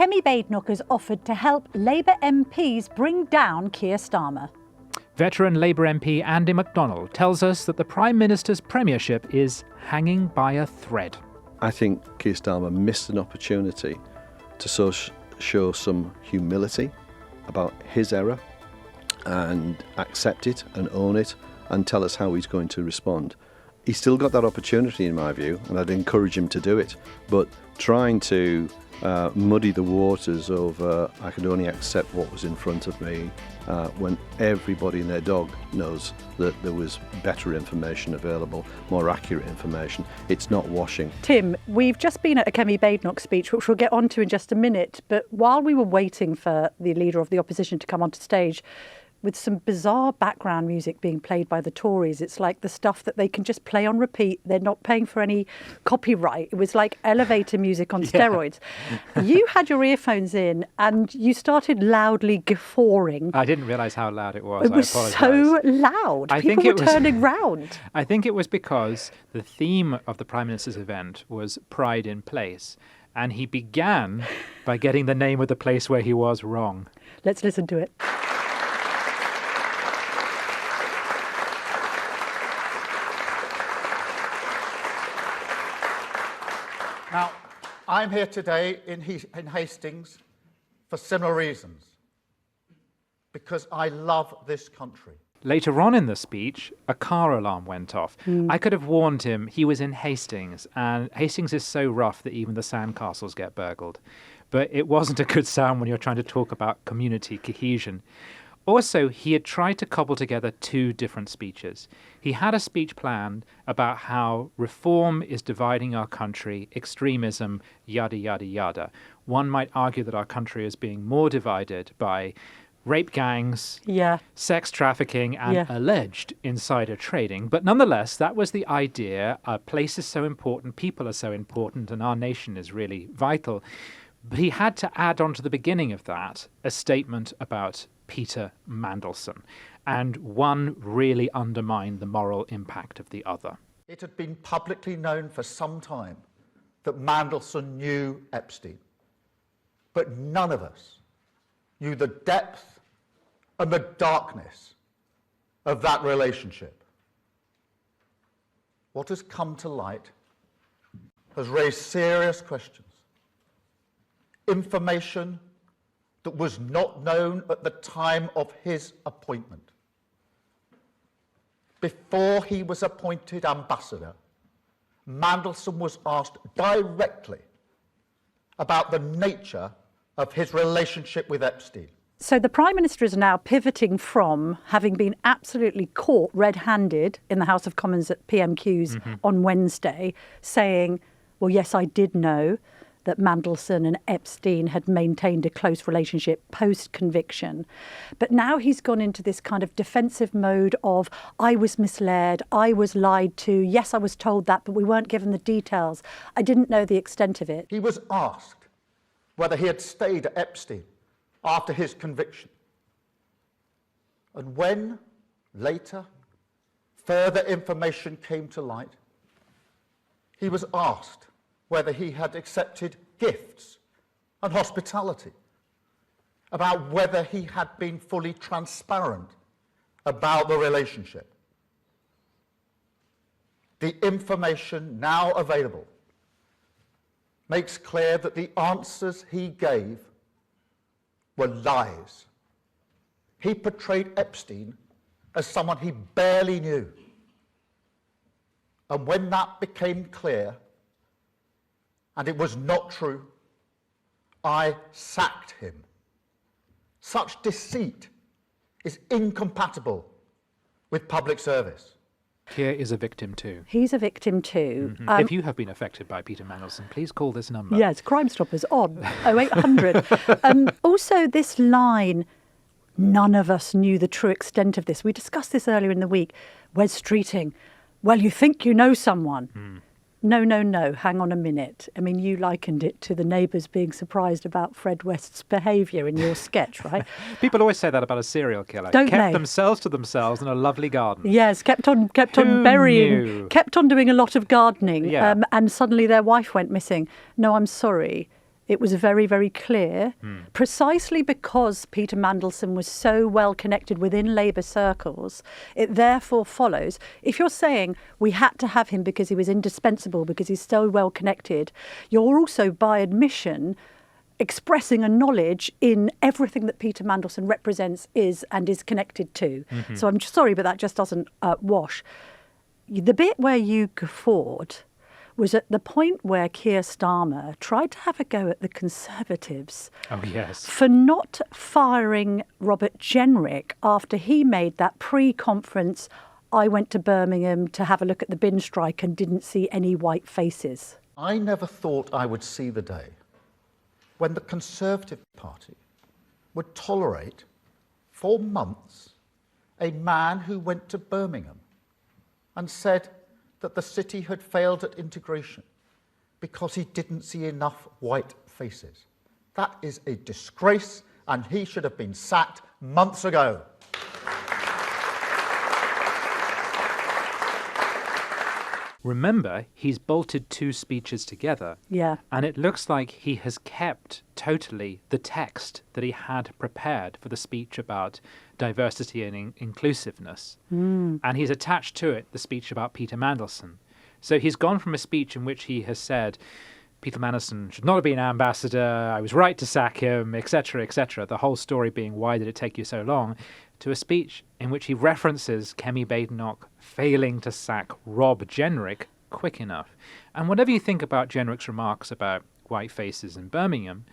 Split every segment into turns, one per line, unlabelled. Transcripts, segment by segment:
Kemi Badenoch has offered to help Labour MPs bring down Keir Starmer.
Veteran Labour MP Andy McDonald tells us that the Prime Minister's premiership is hanging by a thread.
I think Keir Starmer missed an opportunity to show some humility about his error and accept it and own it and tell us how he's going to respond. He's still got that opportunity in my view, and I'd encourage him to do it, but trying to muddy the waters over I could only accept what was in front of me when everybody and their dog knows that there was better information available, more accurate information. It's not washing.
Tim, we've just been at a Kemi Badenoch speech, which we'll get onto in just a minute, but while we were waiting for the leader of the opposition to come onto stage, with some bizarre background music being played by the Tories. It's like the stuff that they can just play on repeat. They're not paying for any copyright. It was like elevator music on steroids. You had your earphones in and you started loudly guffawing.
I didn't realise how loud it was.
It was so loud. People were turning round.
I think it was because the theme of the Prime Minister's event was Pride in Place. And he began by getting the name of the place where he was wrong.
Let's listen to it.
Now, I'm here today in Hastings for similar reasons, because I love this country.
Later on in the speech, a car alarm went off. I could have warned him he was in Hastings, and Hastings is so rough that even the sandcastles get burgled. But it wasn't a good sound when you're trying to talk about community cohesion. Also, he had tried to cobble together two different speeches. He had a speech planned about how reform is dividing our country, extremism, yada, yada, yada. One might argue that our country is being more divided by rape gangs, sex trafficking, and alleged insider trading. But nonetheless, that was the idea. Our place is so important, people are so important, and our nation is really vital. But he had to add on to the beginning of that a statement about Peter Mandelson, and one really undermined the moral impact of the other.
It had been publicly known for some time that Mandelson knew Epstein, but none of us knew the depth and the darkness of that relationship. What has come to light has raised serious questions. Information that was not known at the time of his appointment. Before he was appointed ambassador, Mandelson was asked directly about the nature of his relationship with Epstein.
So the Prime Minister is now pivoting from having been absolutely caught red-handed in the House of Commons at PMQs on Wednesday, saying, well, yes, I did know that Mandelson and Epstein had maintained a close relationship post-conviction. But now he's gone into this kind of defensive mode of, I was misled, I was lied to, yes, I was told that, but we weren't given the details. I didn't know the extent of it.
He was asked whether he had stayed at Epstein after his conviction. And when, later, further information came to light, he was asked whether he had accepted gifts and hospitality, about whether he had been fully transparent about the relationship. The information now available makes clear that the answers he gave were lies. He portrayed Epstein as someone he barely knew. And when that became clear, and it was not true, I sacked him. Such deceit is incompatible with public service.
Keir is a victim too.
He's a victim too.
If you have been affected by Peter Mandelson, please call this number.
Yes, Crime Stoppers on 0800. Also, this line, none of us knew the true extent of this. We discussed this earlier in the week. Wes Streeting, well, you think you know someone. No, hang on a minute. I mean, you likened it to the neighbours being surprised about Fred West's behaviour in your sketch, right?
People always say that about a serial killer.
Don't
kept
they?
themselves to themselves in a lovely garden.
Yes, kept on burying, kept on doing a lot of gardening, and suddenly their wife went missing. No, I'm sorry. It was very, very clear, precisely because Peter Mandelson was so well connected within Labour circles. It therefore follows, if you're saying we had to have him because he was indispensable, because he's so well connected, you're also by admission expressing a knowledge in everything that Peter Mandelson represents is connected to. So I'm sorry, but that just doesn't wash. The bit where you guffawed was at the point where Keir Starmer tried to have a go at the Conservatives for not firing Robert Jenrick after he made that pre-conference, I went to Birmingham to have a look at the bin strike and didn't see any white faces.
I never thought I would see the day when the Conservative Party would tolerate for months a man who went to Birmingham and said that the city had failed at integration because he didn't see enough white faces. That is a disgrace, and he should have been sacked months ago.
Remember, he's bolted two speeches together.
Yeah.
And it looks like he has kept totally the text that he had prepared for the speech about diversity and inclusiveness. And he's attached to it the speech about Peter Mandelson. So he's gone from a speech in which he has said, Peter Mandelson should not have been ambassador, I was right to sack him, etc., etc., the whole story being, why did it take you so long, to a speech in which he references Kemi Badenoch failing to sack Rob Jenrick quick enough. And whatever you think about Jenrick's remarks about white faces in Birmingham,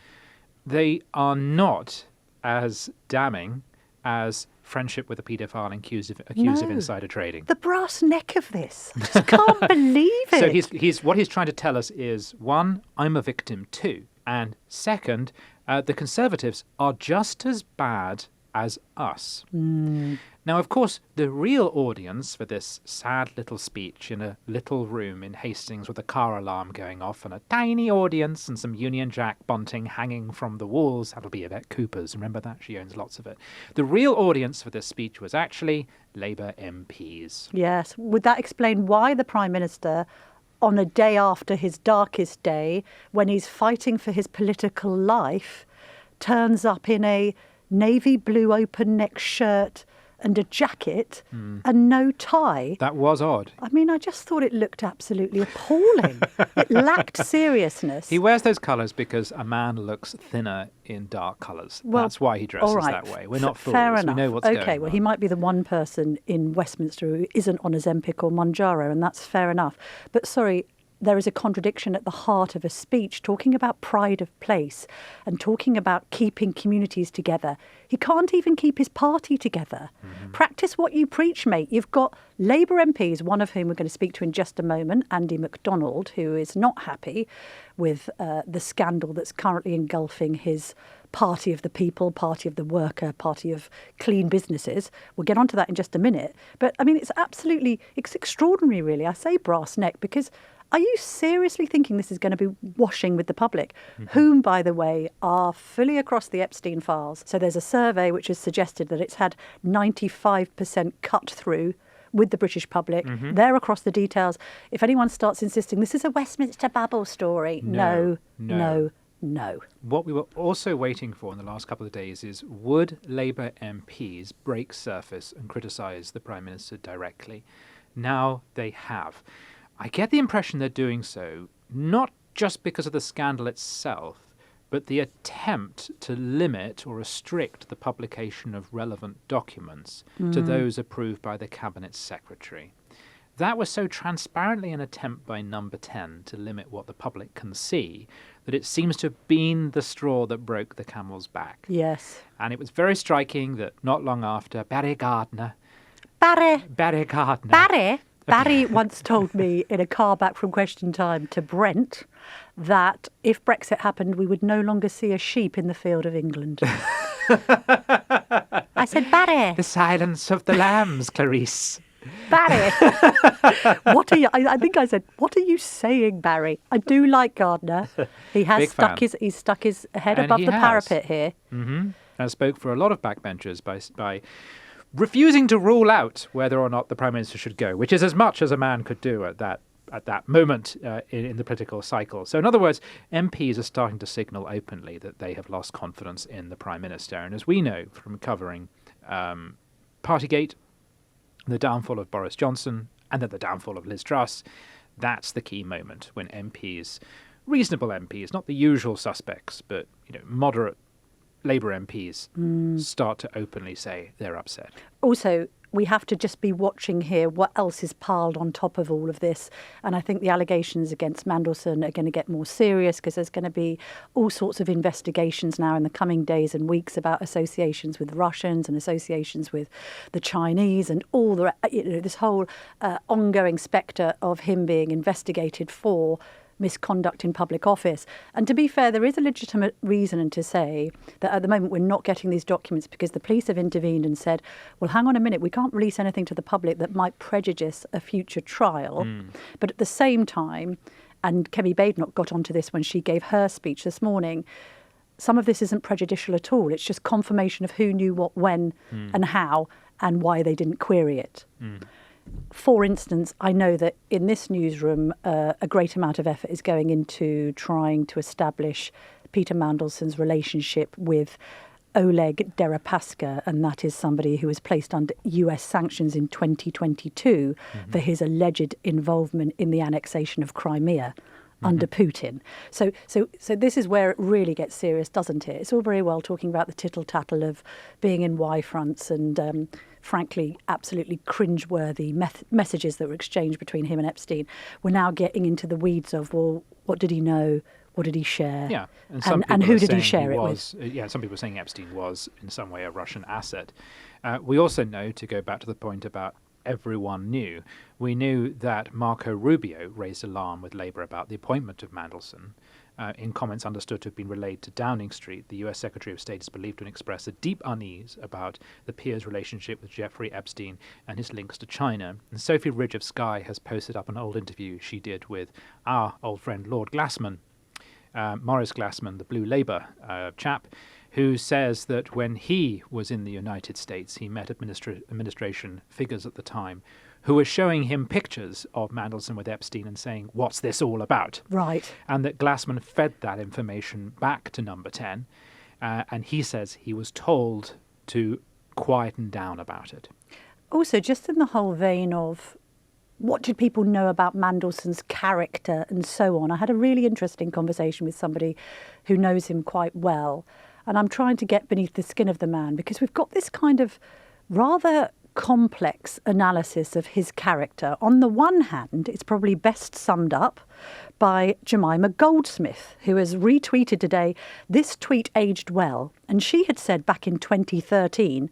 they are not as damning as friendship with a paedophile accused of insider trading.
The brass neck of this. I just can't believe it.
So he's what he's trying to tell us is, one, I'm a victim too. And second, the Conservatives are just as bad as us. Now, of course, the real audience for this sad little speech in a little room in Hastings with a car alarm going off and a tiny audience and some Union Jack bunting hanging from the walls, that'll be Yvette Cooper's, remember that? She owns lots of it. The real audience for this speech was actually Labour MPs.
Yes. Would that explain why the Prime Minister, on a day after his darkest day, when he's fighting for his political life, turns up in a navy blue open neck shirt and a jacket and no tie?
That was odd.
I mean, I just thought it looked absolutely appalling. It lacked seriousness.
He wears those colours because a man looks thinner in dark colours.
Well,
that's why he dresses
all right.
that way. We're not fools.
Fair enough.
We know what's going on.
Okay, well, he might be the one person in Westminster who isn't on Ozempic or Mounjaro, and that's fair enough. But sorry, there is a contradiction at the heart of a speech, talking about pride of place and talking about keeping communities together. He can't even keep his party together. Practice what you preach, mate. You've got Labour MPs, one of whom we're going to speak to in just a moment, Andy McDonald, who is not happy with the scandal that's currently engulfing his party of the people, party of the worker, party of clean businesses. We'll get onto that in just a minute. But, I mean, it's extraordinary, really. I say brass neck because are you seriously thinking this is going to be washing with the public, whom, by the way, are fully across the Epstein files? So there's a survey which has suggested that it's had 95% cut through with the British public. They're across the details. If anyone starts insisting this is a Westminster bubble story, no.
What we were also waiting for in the last couple of days is, would Labour MPs break surface and criticise the Prime Minister directly? Now they have. I get the impression they're doing so not just because of the scandal itself, but the attempt to limit or restrict the publication of relevant documents to those approved by the Cabinet Secretary. That was so transparently an attempt by Number 10 to limit what the public can see that it seems to have been the straw that broke the camel's back.
Yes.
And it was very striking that not long after, Barry Gardner
Barry once told me in a car back from Question Time to Brent that if Brexit happened, we would no longer see a sheep in the field of England. I said, Barry.
The silence of the lambs, Clarice.
Barry. What are you? I think I said, what are you saying, Barry? I do like Gardner. He has he's stuck his head above the parapet here.
And spoke for a lot of backbenchers by refusing to rule out whether or not the Prime Minister should go, which is as much as a man could do at that at that moment in the political cycle. So in other words, MPs are starting to signal openly that they have lost confidence in the Prime Minister. And as we know from covering Partygate, the downfall of Boris Johnson, and then the downfall of Liz Truss, that's the key moment when MPs, reasonable MPs, not the usual suspects, but moderate Labour MPs start to openly say they're upset.
Also, we have to just be watching here what else is piled on top of all of this. And I think the allegations against Mandelson are going to get more serious because there's going to be all sorts of investigations now in the coming days and weeks about associations with Russians and associations with the Chinese and all the, this whole ongoing spectre of him being investigated for misconduct in public office. And to be fair, there is a legitimate reason to say that at the moment we're not getting these documents because the police have intervened and said, well, hang on a minute, we can't release anything to the public that might prejudice a future trial. But at the same time, and Kemi Badenoch got onto this when she gave her speech this morning, some of this isn't prejudicial at all. It's just confirmation of who knew what, when and how and why they didn't query it. For instance, I know that in this newsroom, a great amount of effort is going into trying to establish Peter Mandelson's relationship with Oleg Deripaska, and that is somebody who was placed under US sanctions in 2022 for his alleged involvement in the annexation of Crimea under Putin. So this is where it really gets serious, doesn't it? It's all very well talking about the tittle-tattle of being in Y-fronts and frankly, absolutely cringeworthy messages that were exchanged between him and Epstein. We're now getting into the weeds of, well, what did he know? What did he share?
Yeah,
and who did he share it with?
Yeah, some people are saying Epstein was in some way a Russian asset. We also know, to go back to the point about everyone knew, we knew that Marco Rubio raised alarm with Labour about the appointment of Mandelson. In comments understood to have been relayed to Downing Street, the US Secretary of State is believed to have expressed a deep unease about the peer's relationship with Jeffrey Epstein and his links to China. And Sophie Ridge of Sky has posted up an old interview she did with our old friend Lord Glassman, Maurice Glassman, the Blue Labour chap, who says that when he was in the United States, he met administration figures at the time who were showing him pictures of Mandelson with Epstein and saying, what's this all about?
Right.
And that Glassman fed that information back to Number 10. And he says he was told to quieten down about it.
Also, just in the whole vein of what did people know about Mandelson's character and so on, I had a really interesting conversation with somebody who knows him quite well. And I'm trying to get beneath the skin of the man because we've got this kind of rather complex analysis of his character. On the one hand, it's probably best summed up by Jemima Goldsmith, who has retweeted today, "This tweet aged well." And she had said back in 2013,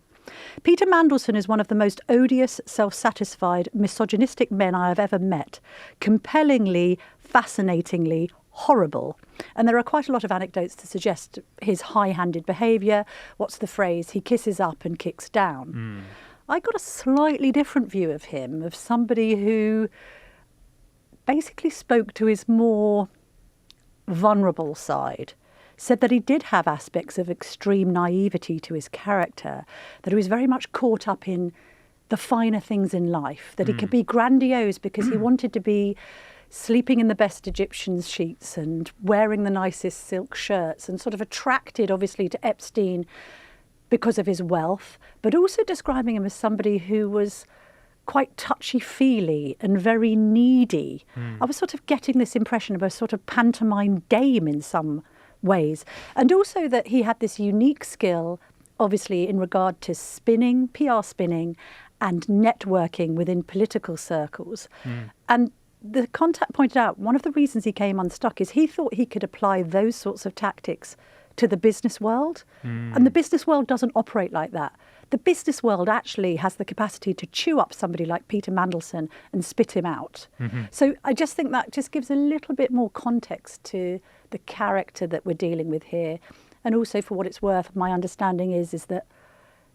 "Peter Mandelson is one of the most odious, self-satisfied, misogynistic men I have ever met. Compellingly, fascinatingly, horrible." And there are quite a lot of anecdotes to suggest his high-handed behaviour. What's the phrase? He kisses up and kicks down. I got a slightly different view of him, of somebody who basically spoke to his more vulnerable side, said that he did have aspects of extreme naivety to his character, that he was very much caught up in the finer things in life, that he could be grandiose because he wanted to be sleeping in the best Egyptian sheets and wearing the nicest silk shirts and sort of attracted, obviously, to Epstein because of his wealth, but also describing him as somebody who was quite touchy-feely and very needy. I was sort of getting this impression of a sort of pantomime dame in some ways. And also that he had this unique skill, obviously, in regard to spinning, PR spinning, and networking within political circles. And the contact pointed out one of the reasons he came unstuck is he thought he could apply those sorts of tactics to the business world. And the business world doesn't operate like that. The business world actually has the capacity to chew up somebody like Peter Mandelson and spit him out. So I just think that just gives a little bit more context to the character that we're dealing with here. And also, for what it's worth, my understanding is that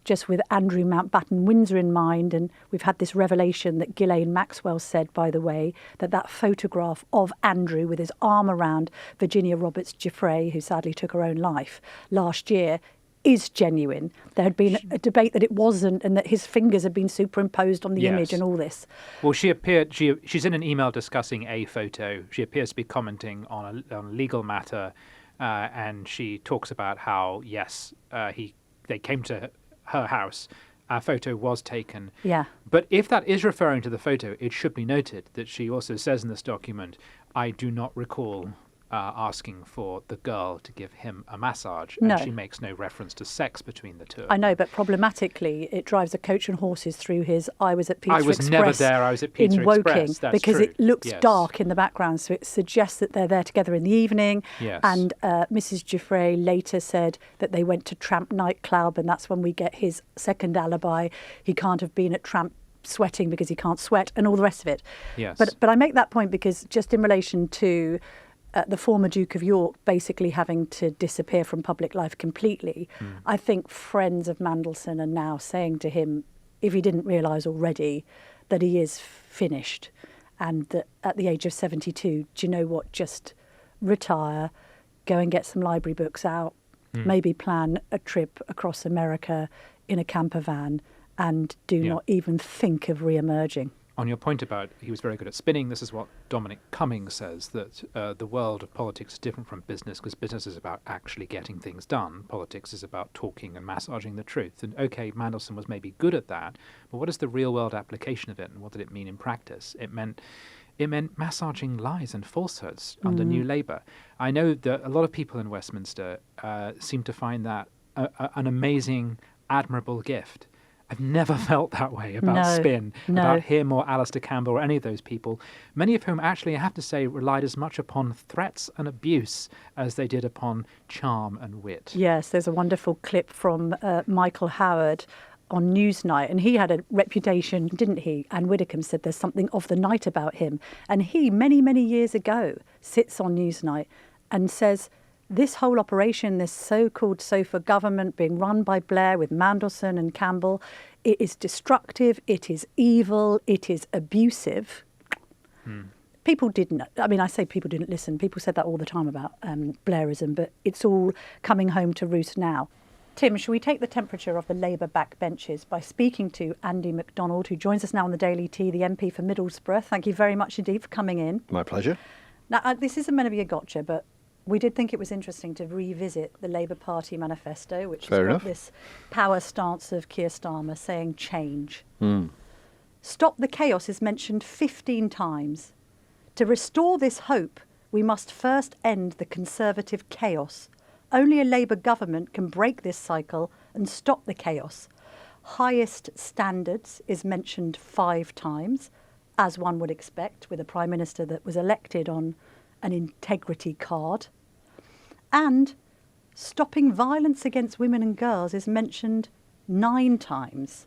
just with Andrew Mountbatten Windsor in mind, and we've had this revelation that Ghislaine Maxwell said, by the way, that photograph of Andrew with his arm around Virginia Roberts Giuffre, who sadly took her own life last year, is genuine. There had been a debate that it wasn't, and that his fingers had been superimposed on the image and all this.
Well, she's in an email discussing a photo. She appears to be commenting on a legal matter, and she talks about how, yes, they came to her house. Our photo was taken.
Yeah.
But if that is referring to the photo, it should be noted that she also says in this document, I do not recall asking for the girl to give him a massage. And she makes no reference to sex between the two.
I know, but problematically, it drives a coach and horses through his I was at Pizza Express.
I was never there, I was at Pizza
in Woking,
Express. That's
because
true.
it looks dark in the background, so it suggests that they're there together in the evening.
Yes.
And Mrs. Giuffre later said that they went to Tramp nightclub, and that's when we get his second alibi. He can't have been at Tramp sweating because he can't sweat, and all the rest of it.
Yes.
But I make that point because just in relation to the former Duke of York basically having to disappear from public life completely, I think friends of Mandelson are now saying to him, if he didn't realise already, that he is finished, and that at the age of 72, do you know what, just retire, go and get some library books out, maybe plan a trip across America in a camper van, and do not even think of re-emerging.
On your point about he was very good at spinning, this is what Dominic Cummings says, that the world of politics is different from business, because business is about actually getting things done. Politics is about talking and massaging the truth. And OK, Mandelson was maybe good at that, but what is the real world application of it, and what did it mean in practice? It meant massaging lies and falsehoods under New Labour. I know that a lot of people in Westminster seem to find that an amazing, admirable gift. I've never felt that way about Spin, about him or Alistair Campbell or any of those people, many of whom actually, I have to say, relied as much upon threats and abuse as they did upon charm and wit.
Yes, there's a wonderful clip from Michael Howard on Newsnight, and he had a reputation, didn't he? Anne Widdecombe said there's something of the night about him. And he, many, many years ago, sits on Newsnight and says, this whole operation, this so-called sofa government being run by Blair with Mandelson and Campbell, it is destructive, it is evil, it is abusive. People didn't, I mean, I say people didn't listen. People said that all the time about Blairism, but it's all coming home to roost now. Tim, shall we take the temperature of the Labour backbenches by speaking to Andy McDonald, who joins us now on the Daily Tea, the MP for Middlesbrough. Thank you very much indeed for coming in.
My pleasure.
Now, this isn't meant to be a gotcha, but we did think it was interesting to revisit the Labour Party manifesto, which has got this power stance of Keir Starmer saying change. Stop the chaos is mentioned 15 times. To restore this hope, we must first end the Conservative chaos. Only a Labour government can break this cycle and stop the chaos. Highest standards is mentioned 5 times, as one would expect with a Prime Minister that was elected on an integrity card. And stopping violence against women and girls is mentioned 9 times.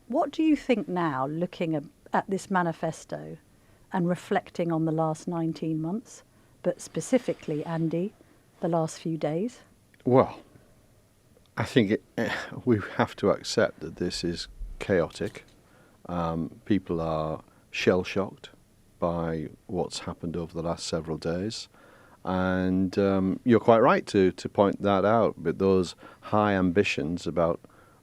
What do you think now, looking at this manifesto and reflecting on the last 19 months, but specifically, Andy, the last few days?
Well, I think we have to accept that this is chaotic. People are shell-shocked by what's happened over the last several days. And you're quite right to point that out, but those high ambitions about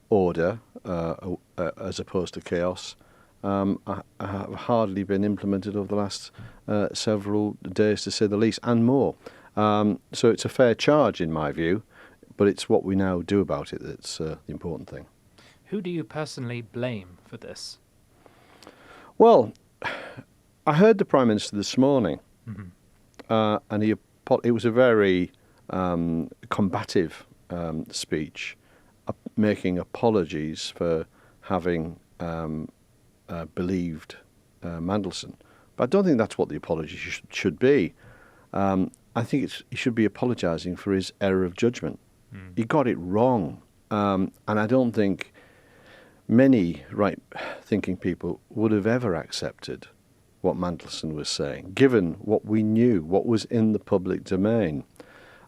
order as opposed to chaos have hardly been implemented over the last several days, to say the least, and more. So it's a fair charge in my view, but it's what we now do about it that's the important thing.
Who do you personally blame for this?
Well, I heard the Prime Minister this morning, and it was a very combative speech, making apologies for having believed Mandelson. But I don't think that's what the apology should be. I think he should be apologising for his error of judgment. He got it wrong. And I don't think many right-thinking people would have ever accepted what Mandelson was saying, given what we knew, what was in the public domain.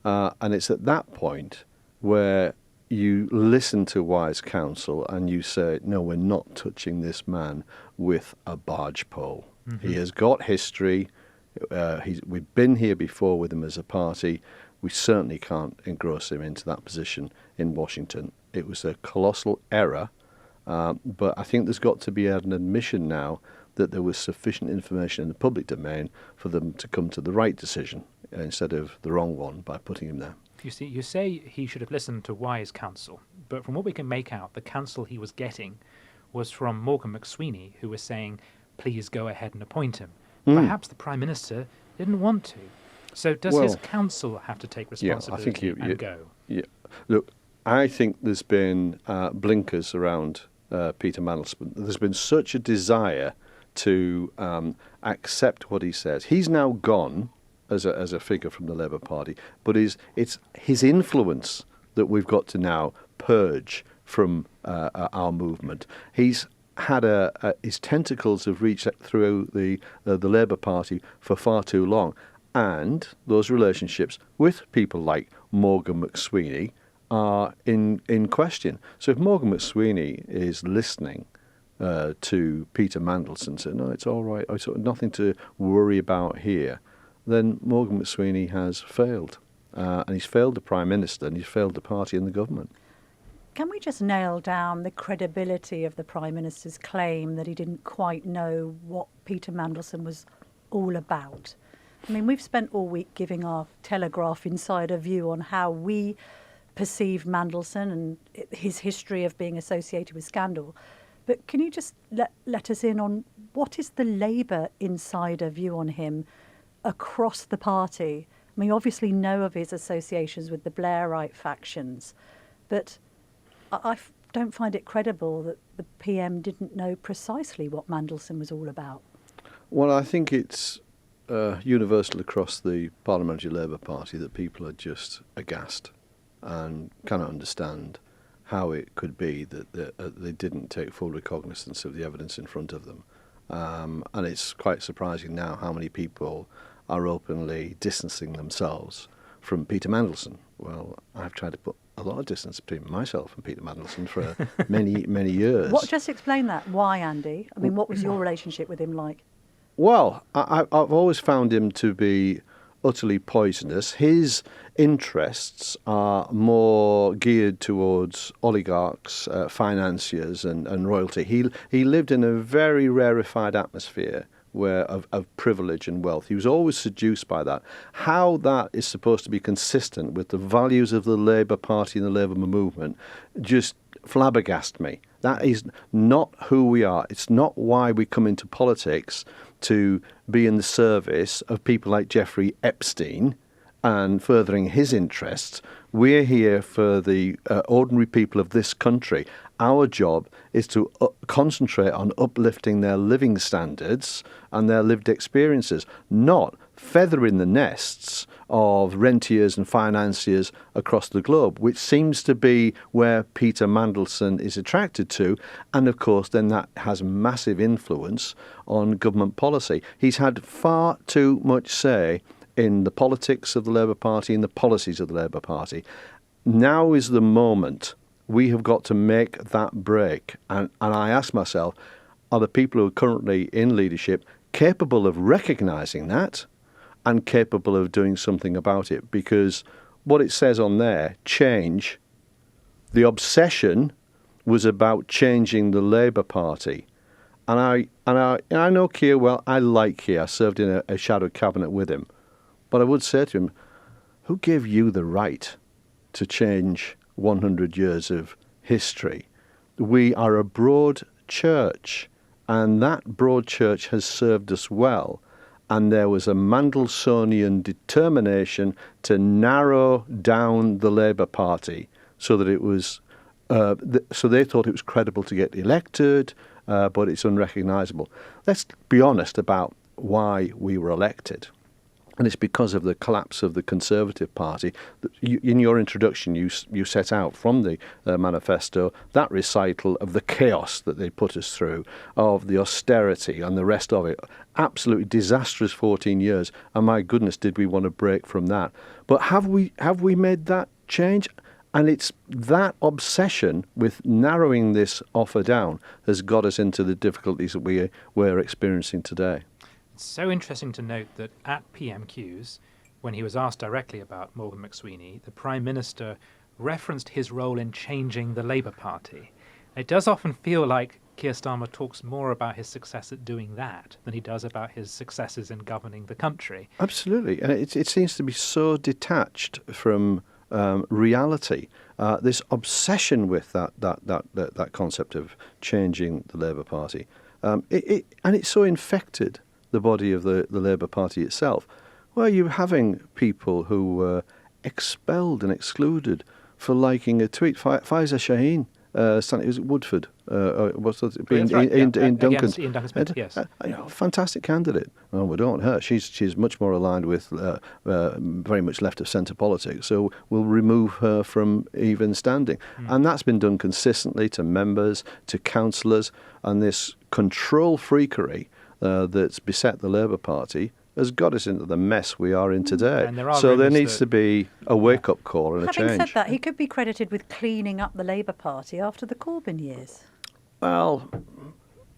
And it's at that point where you listen to wise counsel and you say, no, we're not touching this man with a barge pole. He has got history. We've been here before with him as a party. We certainly can't engross him into that position in Washington. It was a colossal error, but I think there's got to be an admission now that there was sufficient information in the public domain for them to come to the right decision instead of the wrong one by putting him there.
You see, you say he should have listened to wise counsel, but from what we can make out, the counsel he was getting was from Morgan McSweeney, who was saying, please go ahead and appoint him. Perhaps the Prime Minister didn't want to. So does his counsel have to take responsibility and go?
Yeah. Look, I think there's been blinkers around Peter Mandelson. There's been such a desire to accept what he says. He's now gone as a figure from the Labour Party, but it's his influence that we've got to now purge from our movement. He's had his tentacles have reached through the Labour Party for far too long, and those relationships with people like Morgan McSweeney are in question. So if Morgan McSweeney is listening to Peter Mandelson, saying, no, it's all right, nothing to worry about here, then Morgan McSweeney has failed. And he's failed the Prime Minister and he's failed the party and the government.
Can we just nail down the credibility of the Prime Minister's claim that he didn't quite know what Peter Mandelson was all about? I mean, we've spent all week giving our Telegraph insider view on how we perceive Mandelson and his history of being associated with scandal. But can you just let us in on what is the Labour insider view on him across the party? I mean, obviously know of his associations with the Blairite factions, but I don't find it credible that the PM didn't know precisely what Mandelson was all about.
Well, I think it's universal across the Parliamentary Labour Party that people are just aghast and cannot understand how it could be that they didn't take full recognizance of the evidence in front of them. And it's quite surprising now how many people are openly distancing themselves from Peter Mandelson. Well, I've tried to put a lot of distance between myself and Peter Mandelson for many, many years.
Just explain that. Why, Andy? I mean, what was your relationship with him like?
Well, I've always found him to be utterly poisonous. His interests are more geared towards oligarchs, financiers and royalty. He lived in a very rarefied atmosphere of privilege and wealth. He was always seduced by that. How that is supposed to be consistent with the values of the Labour Party and the Labour movement just flabbergasted me. That is not who we are. It's not why we come into politics, to be in the service of people like Jeffrey Epstein and furthering his interests. We're here for the ordinary people of this country. Our job is to concentrate on uplifting their living standards and their lived experiences, not feathering the nests of rentiers and financiers across the globe, which seems to be where Peter Mandelson is attracted to. And of course, then that has massive influence on government policy. He's had far too much say in the politics of the Labour Party and the policies of the Labour Party. Now is the moment. We have got to make that break. And I ask myself, are the people who are currently in leadership capable of recognising that and capable of doing something about it? Because what it says on there, change, the obsession was about changing the Labour Party. And I know Keir well. I like Keir. I served in a shadow cabinet with him. But I would say to him, who gave you the right to change 100 years of history? We are a broad church, and that broad church has served us well. And there was a Mandelsonian determination to narrow down the Labour Party so that it was, so they thought it was credible to get elected, but it's unrecognisable. Let's be honest about why we were elected. And it's because of the collapse of the Conservative Party. In your introduction, you set out from the manifesto that recital of the chaos that they put us through, of the austerity and the rest of it. Absolutely disastrous 14 years. And my goodness, did we want to break from that? But have we made that change? And it's that obsession with narrowing this offer down has got us into the difficulties that we're experiencing today.
It's so interesting to note that at PMQs, when he was asked directly about Morgan McSweeney, the Prime Minister referenced his role in changing the Labour Party. It does often feel like Keir Starmer talks more about his success at doing that than he does about his successes in governing the country.
Absolutely. And it seems to be so detached from reality. This obsession with that concept of changing the Labour Party. And it's so infected the body of the Labour Party itself, where you're having people who were expelled and excluded for liking a tweet. Faiza Shaheen, Stanley, was it Woodford? Ian Duncan.
Ian Duncan Smith, yes.
Fantastic candidate. Oh, we don't want her. She's much more aligned with very much left of centre politics. So we'll remove her from even standing. And that's been done consistently to members, to councillors, and this control freakery that's beset the Labour Party has got us into the mess we are in today. So there needs to be a wake-up call and a change.
Having said that, he could be credited with cleaning up the Labour Party after the Corbyn years.
Well,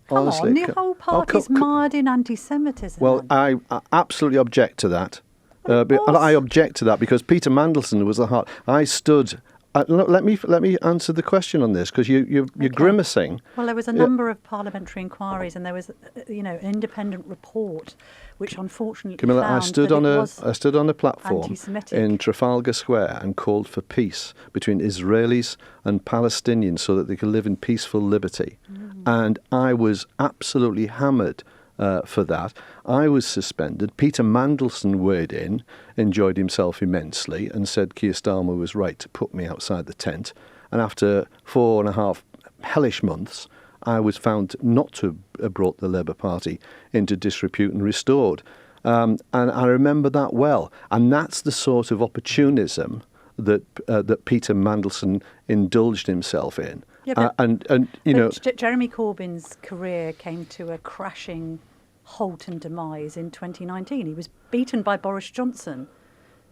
Come
honestly,
on, the whole party's mired in anti-Semitism.
Well, I absolutely object to that. I object to that because Peter Mandelson was the heart. I stood. Let me answer the question on this because you're grimacing.
Well, there was a number of parliamentary inquiries, and there was, an independent report, which unfortunately
Camilla,
found
I stood on a platform
anti-Semitic.
in Trafalgar Square and called for peace between Israelis and Palestinians so that they could live in peaceful liberty. And I was absolutely hammered for that. I was suspended. Peter Mandelson weighed in, enjoyed himself immensely, and said Keir Starmer was right to put me outside the tent. And after 4.5 hellish months, I was found not to have brought the Labour Party into disrepute and restored. And I remember that well. And that's the sort of opportunism that Peter Mandelson indulged himself in.
Yeah,
but
Jeremy Corbyn's career came to a crashing halt and demise in 2019. He was beaten by Boris Johnson.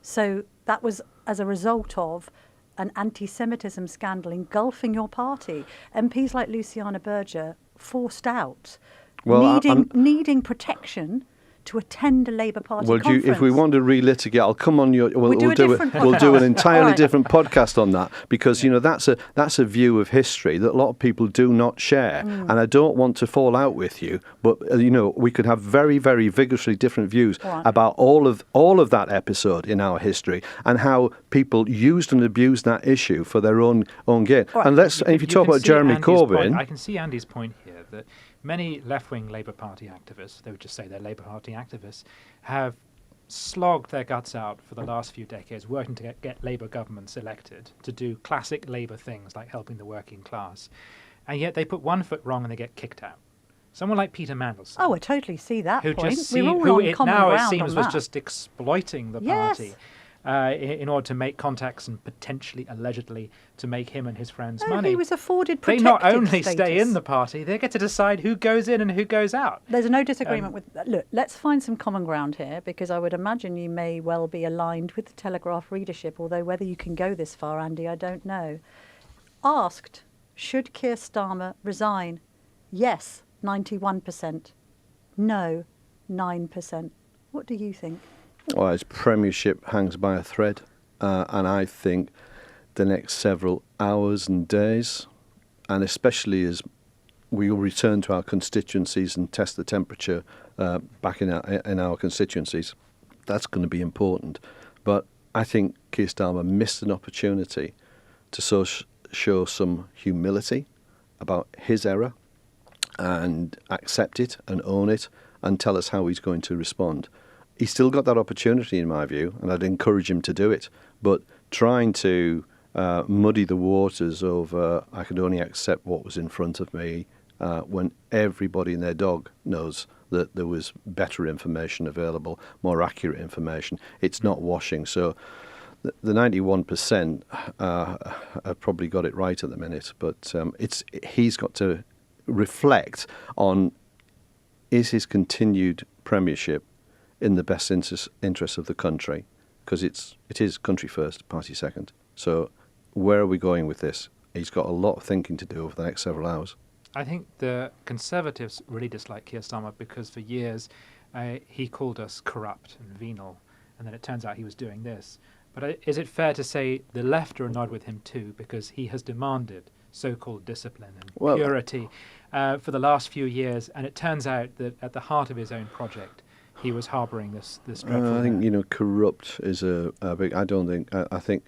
So that was as a result of an anti-Semitism scandal engulfing your party. MPs like Luciana Berger forced out, needing protection to attend a Labour Party conference.
If we want to relitigate, I'll come on your. We'll do an entirely different podcast on that because that's a view of history that a lot of people do not share, and I don't want to fall out with you. But we could have very, very vigorously different views about all of that episode in our history and how people used and abused that issue for their own gain.
Right.
And if you talk about Jeremy Corbyn,
I can see Andy's point here that many left-wing Labour Party activists, they would just say they're Labour Party activists, have slogged their guts out for the last few decades working to get Labour governments elected, to do classic Labour things like helping the working class. And yet they put one foot wrong and they get kicked out. Someone like Peter Mandelson.
Oh, I totally see that point.
It seems was just exploiting the party. In order to make contacts and potentially, allegedly, to make him and his friends money.
He was afforded protected
They not only
status.
stay in the party, they get to decide who goes in and who goes out.
There's no disagreement with that. Look, let's find some common ground here, because I would imagine you may well be aligned with the Telegraph readership, although whether you can go this far, Andy, I don't know. Asked, should Keir Starmer resign? Yes, 91%. No, 9%. What do you think?
Well, his premiership hangs by a thread, and I think the next several hours and days, and especially as we will return to our constituencies and test the temperature back in our constituencies, that's going to be important. But I think Keir Starmer missed an opportunity to show some humility about his error and accept it and own it and tell us how he's going to respond. He's still got that opportunity, in my view, and I'd encourage him to do it. But trying to muddy the waters over, I could only accept what was in front of me, when everybody and their dog knows that there was better information available, more accurate information. It's not washing. So the 91% have probably got it right at the minute. But he's got to reflect on, is his continued premiership in the best interest of the country, because it is country first, party second. So where are we going with this? He's got a lot of thinking to do over the next several hours.
I think the Conservatives really dislike Keir Starmer because for years he called us corrupt and venal. and then it turns out he was doing this. But is it fair to say the left are annoyed with him too because he has demanded so-called discipline and purity for the last few years, and it turns out that at the heart of his own project, he was harbouring this dreadful.
I think corrupt is a big. I don't think. I think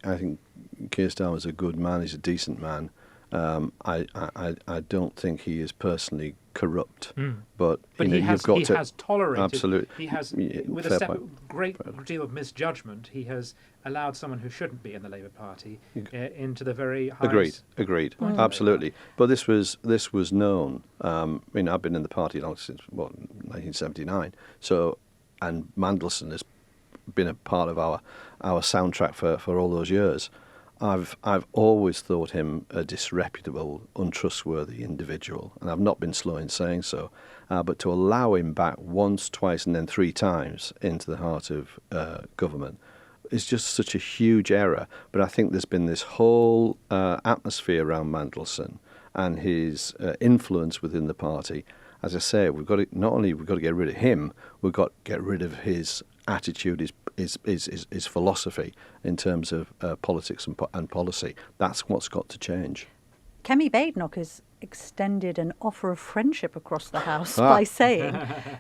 Keir Starmer is a good man. He's a decent man. I don't think he is personally corrupt, but
he has tolerated.
Absolutely,
he has with a great deal of misjudgment. He has allowed someone who shouldn't be in the Labour Party into the very highest.
Agreed, absolutely. But this was known. I've been in the party since 1979. So, and Mandelson has been a part of our soundtrack for all those years. I've always thought him a disreputable, untrustworthy individual, and I've not been slow in saying so. But to allow him back once, twice, and then 3 times into the heart of government is just such a huge error. But I think there's been this whole atmosphere around Mandelson and his influence within the party. As I say, we've got to get rid of him, we've got to get rid of his attitude, his philosophy in terms of politics and policy. That's what's got to change.
Kemi Badenoch has extended an offer of friendship across the House by saying,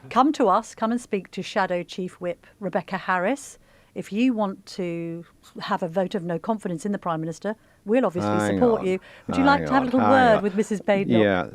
come to us, come and speak to Shadow Chief Whip Rebecca Harris. If you want to have a vote of no confidence in the Prime Minister, we'll obviously support you. Would you like to have a little word with Mrs. Badenoch?
Yeah,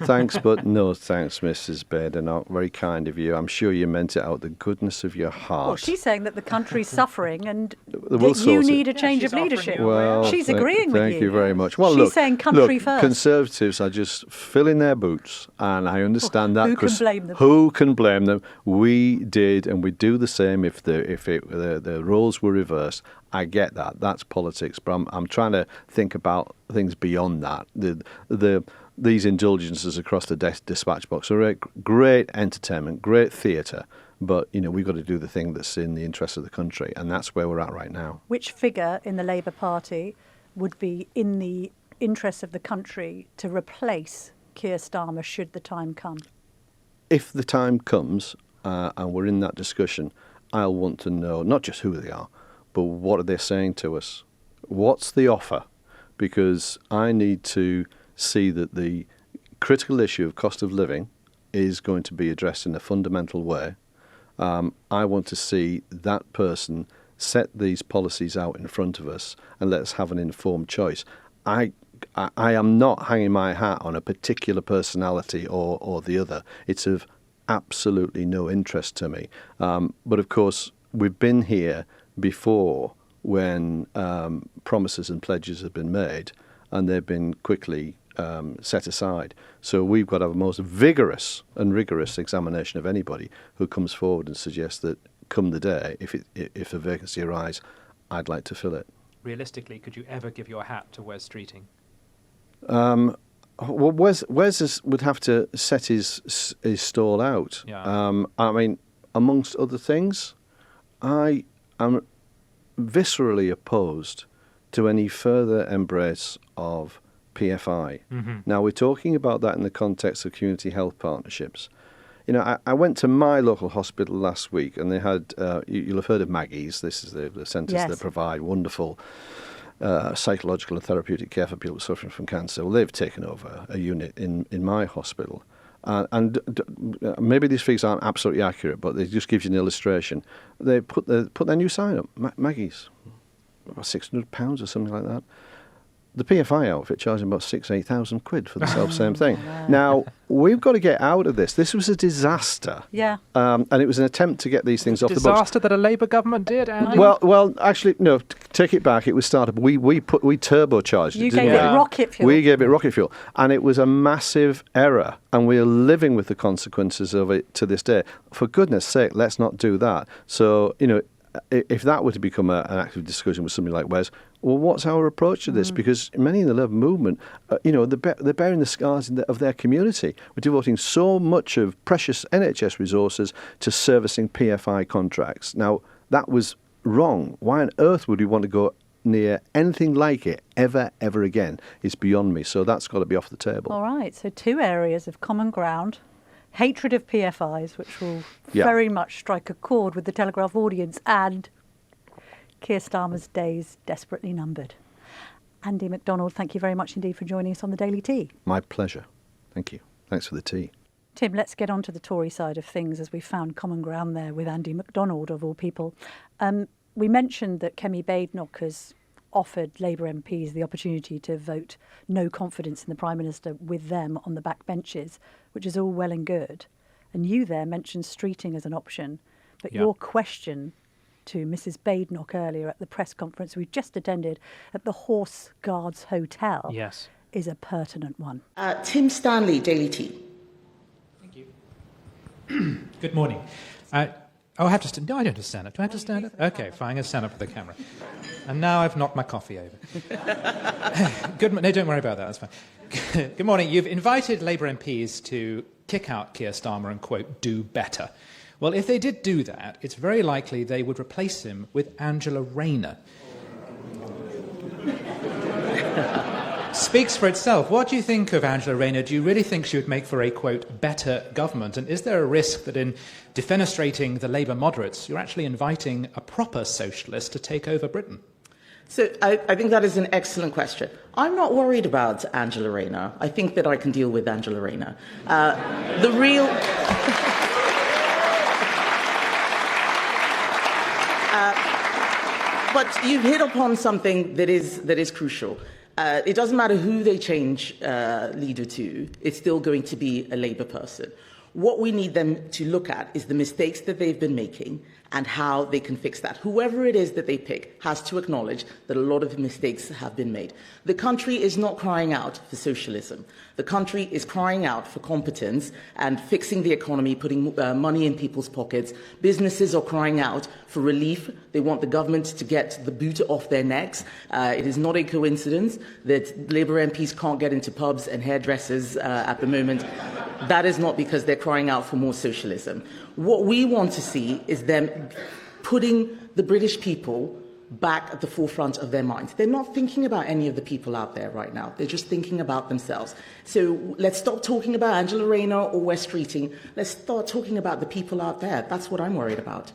thanks, but no thanks, Mrs. Badenoch. Very kind of you. I'm sure you meant it out of the goodness of your heart.
Well, she's saying that the country's suffering and that you need a change of leadership.
Well,
she's agreeing with you.
Thank you very much. Well,
she's saying country first.
Conservatives are just filling their boots, and I understand that.
Who can blame them?
Who can blame them? We did, and we do the same if the roles were reversed. I get that. That's politics, but I'm trying to think about things beyond that. These indulgences across the dispatch box are great entertainment, great theatre, but we've got to do the thing that's in the interest of the country, and that's where we're at right now.
Which figure in the Labour Party would be in the interest of the country to replace Keir Starmer should the time come?
If the time comes and we're in that discussion, I'll want to know not just who they are, but what are they saying to us? What's the offer? Because I need to see that the critical issue of cost of living is going to be addressed in a fundamental way. I want to see that person set these policies out in front of us and let us have an informed choice. I am not hanging my hat on a particular personality or the other. It's of absolutely no interest to me. But of course, we've been here before when promises and pledges have been made and they've been quickly set aside. So we've got to have a most vigorous and rigorous examination of anybody who comes forward and suggests that come the day, if a vacancy arises, I'd like to fill it.
Realistically, could you ever give your hat to Wes Streeting?
Well, Wes would have to set his stall out.
Yeah.
I mean, amongst other things, I am viscerally opposed to any further embrace of PFI. Mm-hmm. Now, we're talking about that in the context of community health partnerships. I went to my local hospital last week, and they had, you'll have heard of Maggie's. This is the centres that provide wonderful psychological and therapeutic care for people suffering from cancer. Well, they've taken over a unit in my hospital. And maybe these figures aren't absolutely accurate, but they just give you an illustration. They put their new sign up, Maggie's, about £600 or something like that. The PFI outfit charging about £8,000 for the self-same thing.
Yeah.
Now, we've got to get out of this. This was a disaster.
Yeah.
And it was an attempt to get these things off the books.
Disaster that a Labour government did, Andy?
Well, actually, no, take it back. It was started. We turbocharged it,
You
didn't
gave
we?
it rocket fuel.
We gave it rocket fuel. And it was a massive error. And we are living with the consequences of it to this day. For goodness sake, let's not do that. So, if that were to become an active discussion with somebody like Wes, well, what's our approach to this? Because many in the Labour movement, they're bearing the scars of their community. We're devoting so much of precious NHS resources to servicing PFI contracts. Now, that was wrong. Why on earth would we want to go near anything like it ever again? It's beyond me. So that's got to be off the table.
All right. So 2 areas of common ground. Hatred of PFIs, which will very much strike a chord with the Telegraph audience, and Keir Starmer's days desperately numbered. Andy McDonald, thank you very much indeed for joining us on the Daily Tea.
My pleasure. Thank you. Thanks for the tea.
Tim, let's get on to the Tory side of things, as we found common ground there with Andy McDonald, of all people. We mentioned that Kemi Badenoch has offered Labour MPs the opportunity to vote no confidence in the Prime Minister with them on the backbenches, which is all well and good. And you there mentioned streeting as an option. But your question to Mrs. Badenoch earlier at the press conference we've just attended at the Horse Guards Hotel is a pertinent one.
Tim Stanley, Daily Tea.
Thank you. Good morning. I have to stand. No, I don't have to stand up. Do I have to stand up? Okay, fine. I'm going to stand up for the camera. And now I've knocked my coffee over. No, don't worry about that. That's fine. Good morning. You've invited Labour MPs to kick out Keir Starmer and, quote, do better. Well, if they did do that, it's very likely they would replace him with Angela Rayner. Speaks for itself. What do you think of Angela Rayner? Do you really think she would make for a, quote, better government? And is there a risk that in defenestrating the Labour moderates, you're actually inviting a proper socialist to take over Britain?
So I think that is an excellent question. I'm not worried about Angela Rayner. I think that I can deal with Angela Rayner. The real... But you've hit upon something that is crucial. It doesn't matter who they change leader to, it's still going to be a Labour person. What we need them to look at is the mistakes that they've been making and how they can fix that. Whoever it is that they pick has to acknowledge that a lot of mistakes have been made. The country is not crying out for socialism. The country is crying out for competence and fixing the economy, putting money in people's pockets. Businesses are crying out for relief. They want the government to get the boot off their necks. It is not a coincidence that Labour MPs can't get into pubs and hairdressers at the moment. That is not because they're crying out for more socialism. What we want to see is them putting the British people back at the forefront of their minds. They're not thinking about any of the people out there right now. They're just thinking about themselves. So let's stop talking about Angela Rayner or West Streeting. Let's start talking about the people out there. That's what I'm worried about.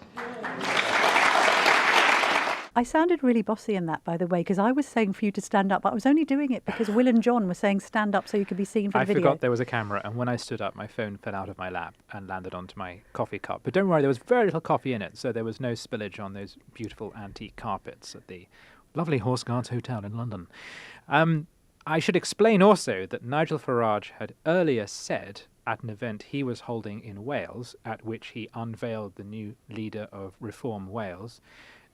I sounded really bossy in that, by the way, because I was saying for you to stand up, but I was only doing it because Will and John were saying stand up so you could be seen for the video.
I forgot there was a camera, and when I stood up, my phone fell out of my lap and landed onto my coffee cup. But don't worry, there was very little coffee in it, so there was no spillage on those beautiful antique carpets at the lovely Horse Guards Hotel in London. I should explain also that Nigel Farage had earlier said at an event he was holding in Wales, at which he unveiled the new leader of Reform Wales,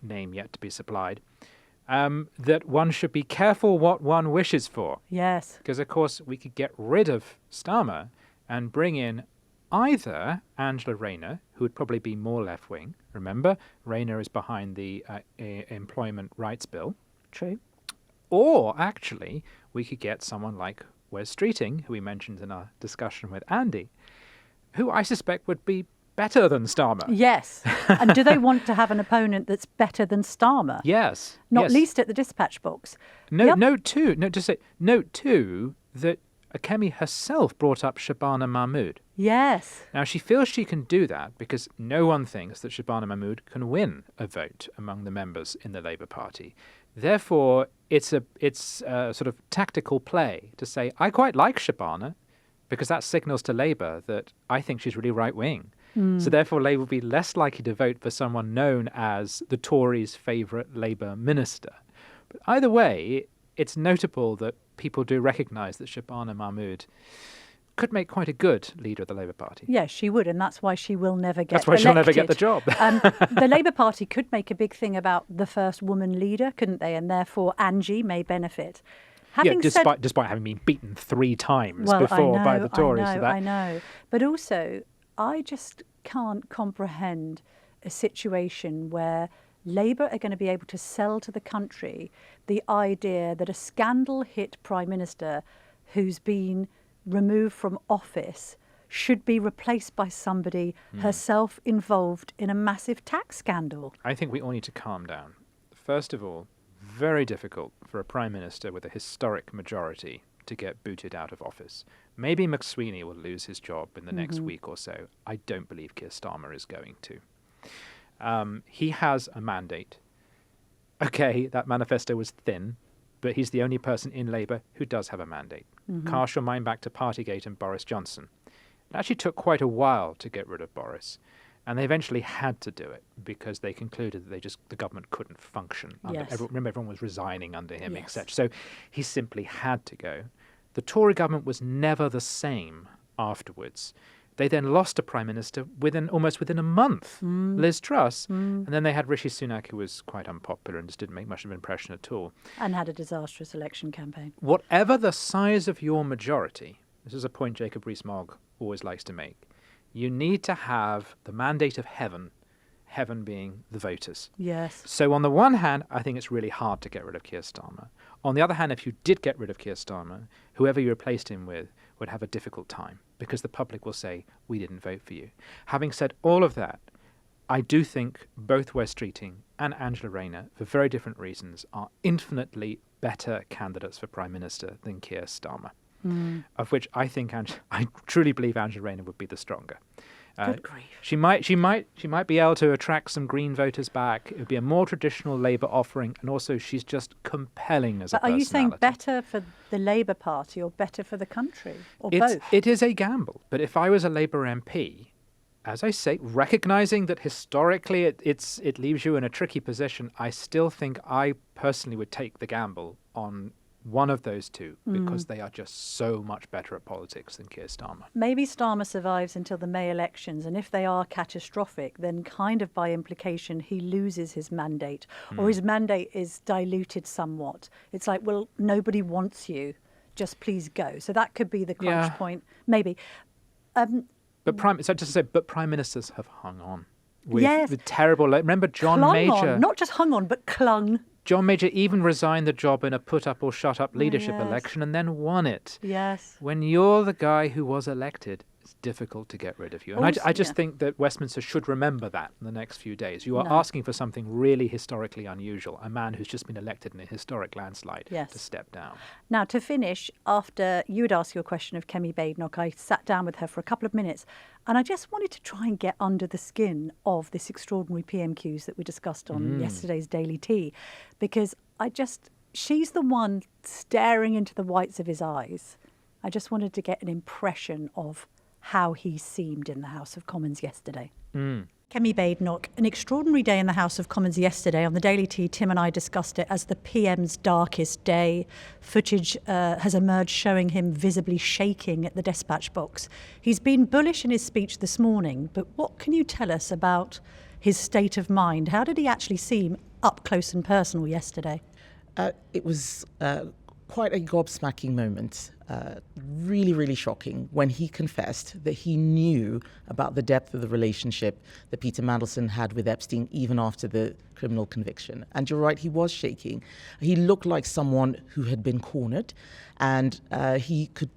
name yet to be supplied, that one should be careful what one wishes for.
Yes.
Because, of course, we could get rid of Starmer and bring in either Angela Rayner, who would probably be more left-wing. Remember, Rayner is behind the Employment Rights Bill.
True.
Or, actually, we could get someone like Wes Streeting, who we mentioned in our discussion with Andy, who I suspect would be better than Starmer.
Yes. And do they want to have an opponent that's better than Starmer?
Yes.
Not least at the dispatch box.
Note too that Kemi herself brought up Shabana Mahmood.
Yes.
Now, she feels she can do that because no one thinks that Shabana Mahmood can win a vote among the members in the Labour Party. Therefore, it's a sort of tactical play to say, I quite like Shabana, because that signals to Labour that I think she's really right-wing. So therefore, Labour will be less likely to vote for someone known as the Tories' favourite Labour minister. But either way, it's notable that people do recognise that Shabana Mahmood could make quite a good leader of the Labour Party.
Yes, she would, and that's why she will never get
That's why she'll never get the job.
The Labour Party could make a big thing about the first woman leader, couldn't they? And therefore, Angie may benefit.
Despite having been beaten 3 times before by the Tories.
I know. But also, I just can't comprehend a situation where Labour are going to be able to sell to the country the idea that a scandal-hit Prime Minister who's been removed from office should be replaced by somebody herself involved in a massive tax scandal.
I think we all need to calm down. First of all, very difficult for a Prime Minister with a historic majority to get booted out of office. Maybe McSweeney will lose his job in the next week or so. I don't believe Keir Starmer is going to. He has a mandate. okay, that manifesto was thin, but he's the only person in Labour who does have a mandate. Cast your mind back to Partygate and Boris Johnson. It actually took quite a while to get rid of Boris, and they eventually had to do it because they concluded that the government couldn't function.
Yes.
Remember, everyone was resigning under him,
Yes.
etc. So he simply had to go. The Tory government was never the same afterwards. They then lost a prime minister almost within a month, Liz Truss, and then they had Rishi Sunak, who was quite unpopular and just didn't make much of an impression at all.
And had a disastrous election campaign.
Whatever the size of your majority, this is a point Jacob Rees-Mogg always likes to make, you need to have the mandate of heaven being the voters.
Yes.
So on the one hand, I think it's really hard to get rid of Keir Starmer. On the other hand, if you did get rid of Keir Starmer, whoever you replaced him with would have a difficult time because the public will say, we didn't vote for you. Having said all of that, I do think both Wes Streeting and Angela Rayner, for very different reasons, are infinitely better candidates for Prime Minister than Keir Starmer, of which I truly believe Angela Rayner would be the stronger.
Good grief.
She might be able to attract some Green voters back. It would be a more traditional Labour offering, and also she's just compelling as a
But are you saying
personality.
better for the Labour Party or better for the country? Or both?
It is a gamble. But if I was a Labour MP, as I say, recognising that historically it leaves you in a tricky position, I still think I personally would take the gamble on one of those two because they are just so much better at politics than Keir Starmer.
Maybe Starmer survives until the May elections, and if they are catastrophic, then kind of by implication he loses his mandate, or his mandate is diluted somewhat. It's like, well, nobody wants you, just please go. So that could be the crunch point, maybe.
But prime ministers have hung on with,
Yes.
with terrible. Remember John
Clung
Major?
on, not just hung on, but clung.
John Major even resigned the job in a put up or shut up leadership
yes.
election and then won it.
Yes.
When you're the guy who was elected, it's difficult to get rid of you. And
Also,
I just
yeah.
think that Westminster should remember that in the next few days. You are
No.
asking for something really historically unusual, a man who's just been elected in a historic landslide
Yes.
to step down.
Now, to finish, after you had asked your question of Kemi Badenoch, I sat down with her for a couple of minutes and I just wanted to try and get under the skin of this extraordinary PMQs that we discussed on yesterday's Daily Tea, because she's the one staring into the whites of his eyes. I just wanted to get an impression of how he seemed in the House of Commons yesterday. Kemi Badenoch, an extraordinary day in the House of Commons yesterday. On the Daily Tea, Tim and I discussed it as the PM's darkest day. Footage has emerged showing him visibly shaking at the dispatch box. He's been bullish in his speech this morning, but what can you tell us about his state of mind? How did he actually seem up close and personal yesterday?
It was quite a gobsmacking moment. Really, really shocking when he confessed that he knew about the depth of the relationship that Peter Mandelson had with Epstein even after the criminal conviction. And you're right, he was shaking. He looked like someone who had been cornered, and he could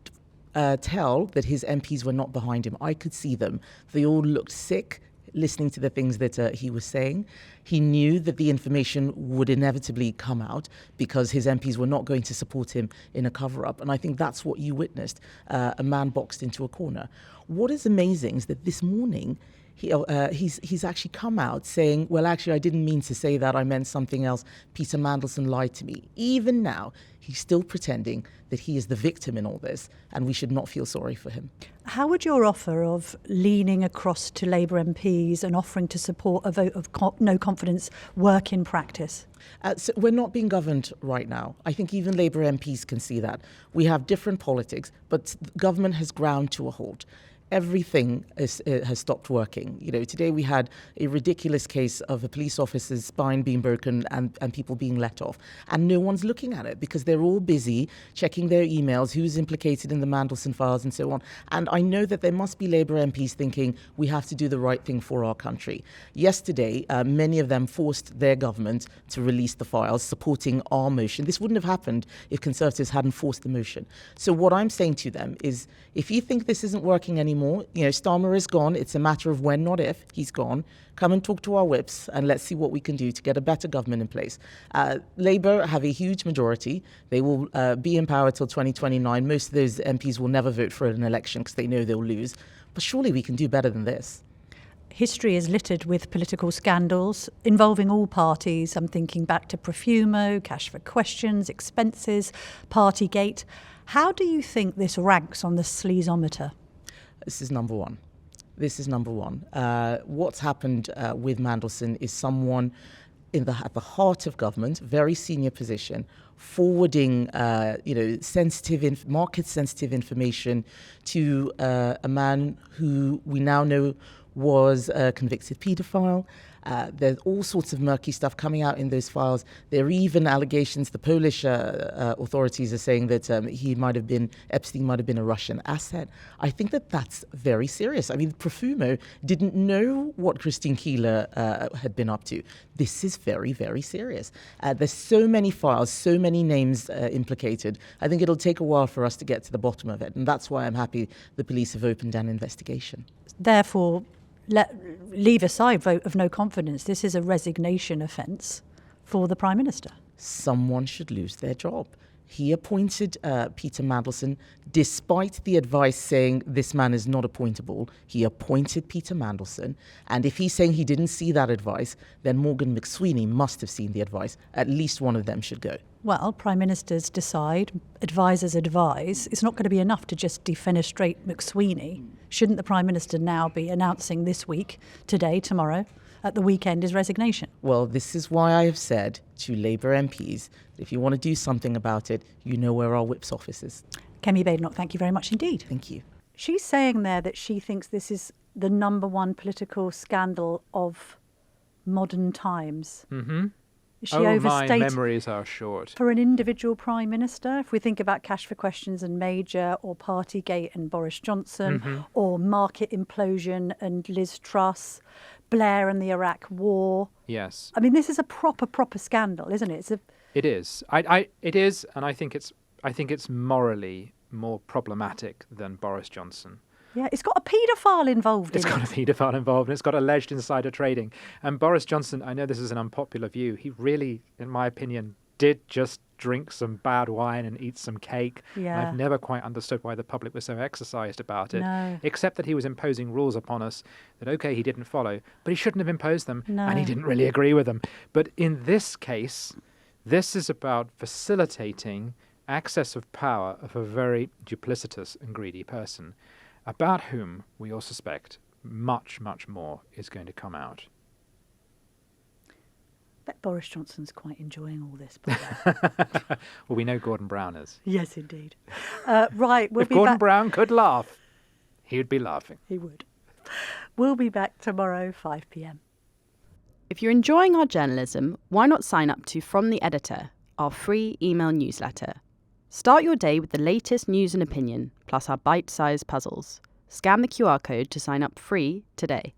tell that his MPs were not behind him. I could see them. They all looked sick listening to the things that he was saying. He knew that the information would inevitably come out because his MPs were not going to support him in a cover-up. And I think that's what you witnessed, a man boxed into a corner. What is amazing is that this morning, he's actually come out saying, well, actually, I didn't mean to say that. I meant something else. Peter Mandelson lied to me. Even now, he's still pretending that he is the victim in all this, and we should not feel sorry for him.
How would your offer of leaning across to Labour MPs and offering to support a vote of no confidence work in practice?
So we're not being governed right now. I think even Labour MPs can see that. We have different politics, but government has ground to a halt. Everything has stopped working. You know, today we had a ridiculous case of a police officer's spine being broken and people being let off. And no one's looking at it because they're all busy checking their emails, who's implicated in the Mandelson files and so on. And I know that there must be Labour MPs thinking we have to do the right thing for our country. Yesterday, many of them forced their government to release the files, supporting our motion. This wouldn't have happened if Conservatives hadn't forced the motion. So what I'm saying to them is, if you think this isn't working anymore, you know, Starmer is gone. It's a matter of when, not if. He's gone. Come and talk to our whips and let's see what we can do to get a better government in place. Labour have a huge majority. They will be in power till 2029. Most of those MPs will never vote for an election because they know they'll lose. But surely we can do better than this.
history is littered with political scandals involving all parties. I'm thinking back to Profumo, Cash for Questions, Expenses, Partygate. How do you think this ranks on the sleazometer?
This is number one. What's happened with Mandelson is someone at the heart of government, very senior position, forwarding market-sensitive information to a man who we now know was a convicted paedophile. There's all sorts of murky stuff coming out in those files. There are even allegations, the Polish authorities are saying that Epstein might have been a Russian asset. I think that's very serious. I mean, Profumo didn't know what Christine Keeler had been up to. This is very, very serious. There's so many files, so many names implicated. I think it'll take a while for us to get to the bottom of it. And that's why I'm happy the police have opened an investigation.
Therefore, leave aside vote of no confidence. This is a resignation offence for the Prime Minister.
Someone should lose their job. He appointed Peter Mandelson, despite the advice saying this man is not appointable. He appointed Peter Mandelson. And if he's saying he didn't see that advice, then Morgan McSweeney must have seen the advice. At least one of them should go.
Well, Prime Ministers decide, advisers advise. It's not going to be enough to just defenestrate McSweeney. Shouldn't the Prime Minister now be announcing this week, today, tomorrow, at the weekend, his resignation?
Well, this is why I have said to Labour MPs, if you want to do something about it, you know where our whip's office is.
Kemi Badenoch, thank you very much indeed.
Thank you.
She's saying there that she thinks this is the number one political scandal of modern times.
Mm-hmm.
Is she
my
overstated
memories are short.
for an individual Prime Minister? If we think about Cash for Questions and Major, or Partygate and Boris Johnson, or market implosion and Liz Truss, Blair and the Iraq War.
Yes.
I mean, this is a proper scandal, isn't it?
It is. It is, and I think it's morally more problematic than Boris Johnson.
Yeah, it's got a paedophile involved in it.
It's got a paedophile involved, and it's got alleged insider trading. And Boris Johnson, I know this is an unpopular view, he really, in my opinion, did just drink some bad wine and eat some cake.
Yeah.
And I've never quite understood why the public was so exercised about it,
No.
except that he was imposing rules upon us that, okay, he didn't follow, but he shouldn't have imposed them,
No.
and he didn't really agree with them. But in this case, this is about facilitating access of power of a very duplicitous and greedy person, about whom we all suspect much, much more is going to come out.
I bet Boris Johnson's quite enjoying all this.
Well, we know Gordon Brown is.
Yes, indeed. Right, we'll
If
be
Gordon
back.
Brown could laugh, he would be laughing.
He would. We'll be back tomorrow, 5 p.m.
If you're enjoying our journalism, why not sign up to From the Editor, our free email newsletter? Start your day with the latest news and opinion, plus our bite-sized puzzles. Scan the QR code to sign up free today.